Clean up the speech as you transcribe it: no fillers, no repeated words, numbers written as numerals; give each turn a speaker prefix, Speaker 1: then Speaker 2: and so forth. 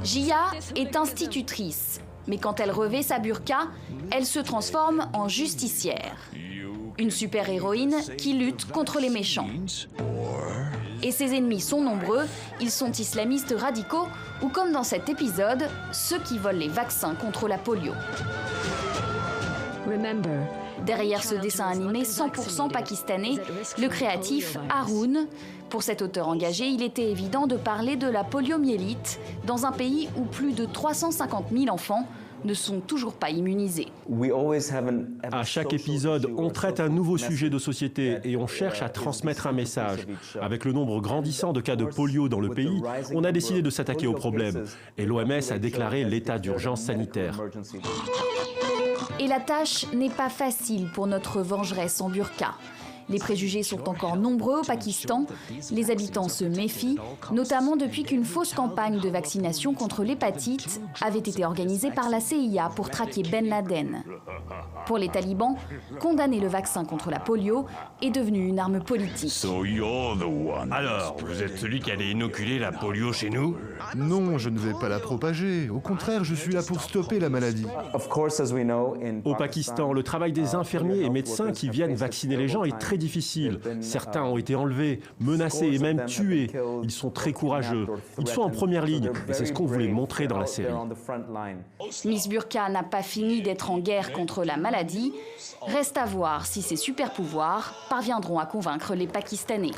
Speaker 1: Jia est institutrice, mais quand elle revêt sa burqa, elle se transforme en justicière. Une super-héroïne qui lutte contre les méchants. Et ses ennemis sont nombreux, ils sont islamistes radicaux ou comme dans cet épisode, ceux qui volent les vaccins contre la polio. Derrière ce dessin animé 100% pakistanais, le créatif Haroun. Pour cet auteur engagé, il était évident de parler de la poliomyélite dans un pays où plus de 350 000 enfants ne sont toujours pas immunisés.
Speaker 2: À chaque épisode, on traite un nouveau sujet de société et on cherche à transmettre un message. Avec le nombre grandissant de cas de polio dans le pays, on a décidé de s'attaquer au problème. Et l'OMS a déclaré l'état d'urgence sanitaire.
Speaker 1: Et la tâche n'est pas facile pour notre vengeresse en burqa. Les préjugés sont encore nombreux au Pakistan. Les habitants se méfient, notamment depuis qu'une fausse campagne de vaccination contre l'hépatite avait été organisée par la CIA pour traquer Ben Laden. Pour les talibans, condamner le vaccin contre la polio est devenu une arme politique.
Speaker 3: Alors, vous êtes celui qui allait inoculer la polio chez nous?
Speaker 4: Non, je ne vais pas la propager. Au contraire, je suis là pour stopper la maladie.
Speaker 2: Au Pakistan, le travail des infirmiers et médecins qui viennent vacciner les gens est très difficile. Certains ont été enlevés, menacés et même tués. Ils sont très courageux. Ils sont en première ligne et c'est ce qu'on voulait montrer dans la série.
Speaker 1: Miss Burqa n'a pas fini d'être en guerre contre la maladie. Reste à voir si ses super pouvoirs parviendront à convaincre les Pakistanais.